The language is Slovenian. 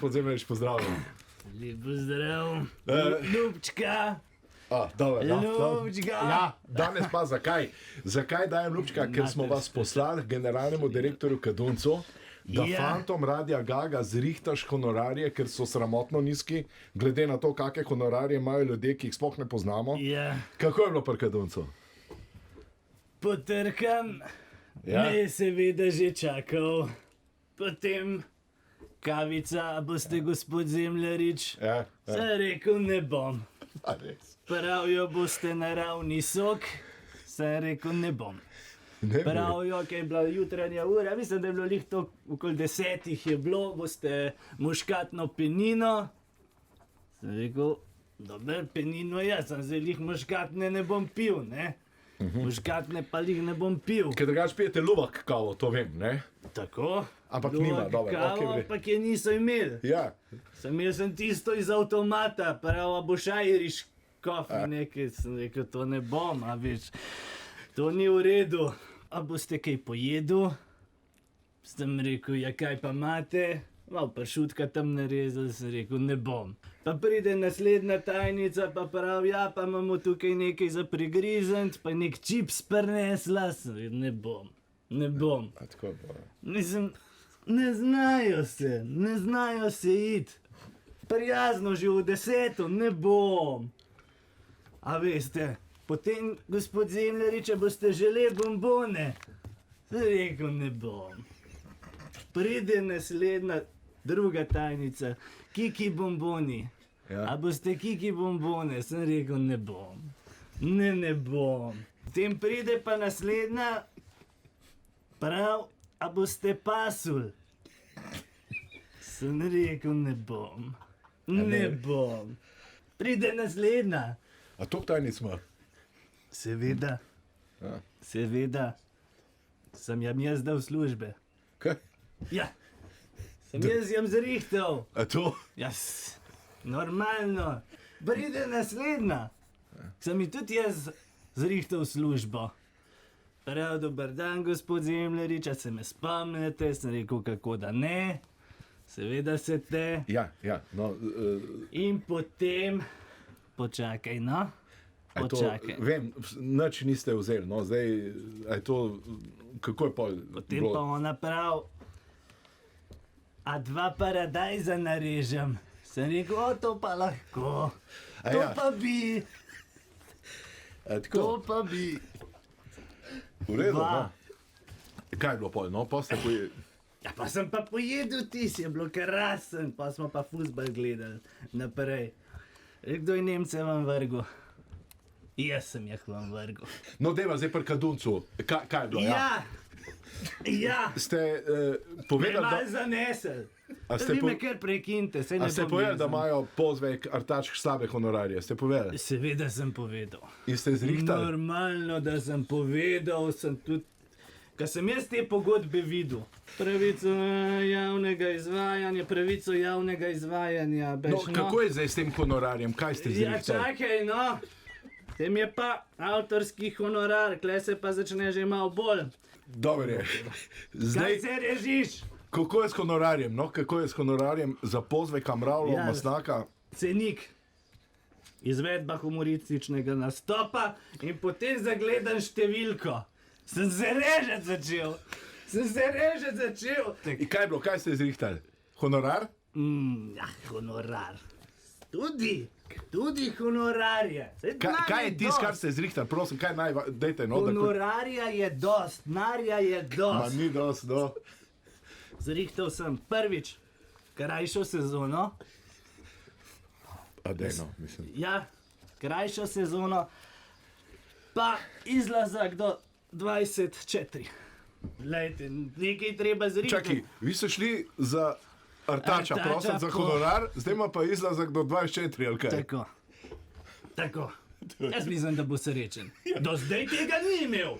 gospod Zemljarič, pozdravljen. Lep pozdrav, Ljubčka. Ljubčka. Ja, danes pa zakaj? Zakaj dajem Ljubčka? Ker smo vas poslali generalnemu direktorju Kaduncu, da fantom Radia Gaga zrihtaš honorarje, ker so sramotno nizki, glede na to, kakšne honorarje imajo ljudje, ki jih sploh ne poznamo. Kako je bilo pri Kaduncu? Potrkam, ne seveda že čakal. Potem kavica, boste gospod Zemljarič. Sem rekel, ne bom. Pravijo, boste naravni sok. Sem rekel, ne bom. Pravijo, kaj je bila jutranja ura, mislim, da je bilo lih to okoli 10 je bilo, boste muškatno penino. Sem rekel, dober, penino jaz, sem zdaj lih muškatne ne bom pil, ne? Muškatne pa lih ne bom pil. Ker drugače pijete lubak kavo, to vem, ne? Tako. Ampak nima, dobro. Kavo, ampak je niso imeli. Ja. Imel sem tisto iz avtomata, prava boš Irish coffee nekaj, sem rekel, to ne bom, a veš, to ni v redu. A boste kaj pojedu? Sem rekel, ja kaj pa imate? Malo pršutka tam narezal, sem rekel, ne bom. Pa pride naslednja tajnica, pa pravi, ja, pa imamo tukaj nekaj za prigrizent, pa nek čips prinesla, sem rekel, ne bom, ne bom. A tako je bilo. Mislim, ne znajo se iti. Prijazno že v 10, ne bom. A veste, potem, gospod Zemljarič, če boste želeli bombone, sem rekel, ne bom. Pride naslednja, druga tajnica, kiki bomboni. A boste kiki bombone, sem rekel, ne bom. Ne bom. Potem pride pa naslednja, prav, a boste pasul. Sem rekel, ne bom. Ne bom. Pride naslednja. A to tajnic ima? Seveda. Seveda. Sem jaz dal službe. Kaj? Ja. Sem jaz zrihtal. A to? Jas. Normalno. Pride naslednja. Sem ji tudi jaz zrihtal službo. Prav, dober dan, gospod Zemljarič, a se me spomnite? Sem rekel, kako da ne. Seveda se te. Ja, no. In potem, počakaj, no. Počakaj. Vem, nič niste vzeli, no, zdaj, a je to, kako je pol? Potem pa ona prav, a 2 paradajza narežem. Sem rekel, o, to pa lahko. To pa bi. To pa bi. V redu, no. Kaj je bilo pol, no, pa ste pojedli? Ja, pa sem pa pojedel tis, je bilo krasen, pa smo pa fuzbal gledali naprej. Kdo je Nemce vam vrgel? Jaz sem jih vam vrgel. No, deva zdaj pri Kaduncu, kaj je bilo? Ja. Ste povedali, da... Me malo zanesel. Vi me kar prekinite, saj ne bom A ste povedali, da imajo pozvek Artačk slabe honorarje? Ste povedali? Seveda sem povedal. In ste zrihtali? Normalno, da sem povedal, sem tudi, ko sem jaz te pogodbe videl, pravico javnega izvajanja, No, kako je zdaj s tem honorarjem? Kaj ste zrihtali? Ja, čakaj, no. Tem je pa avtorski honorar, kle se pa začne že malo bolj. Dobro je. Kaj se režiš? Kako je s honorarjem, no? Kako je s honorarjem za pozveka Mravljo, Masnaka? Cenik. Izvedba humorističnega nastopa in potem zagledam številko. Sem se režet začel. In kaj je bilo, kaj ste zrihtali? Honorar? Ja, honorar. Tudi honorarje. Kaj je tisto, kar ste zrihtali? Prosim, kaj dajte, no? Honorarja je dost, narja je dost. Ma ni dost, no. Zrihtal sem prvič krajšo sezono. A dejno, mislim. Ja, krajšo sezono, pa izlazak do 24. Glejte, nekaj treba zrihtati. Čakaj, vi ste šli za Artača prositi za honorar, zdaj ima pa izlazak do 24, ali kaj? Tako. Jaz mislim, da bo srečen. Do zdaj tega ni imel.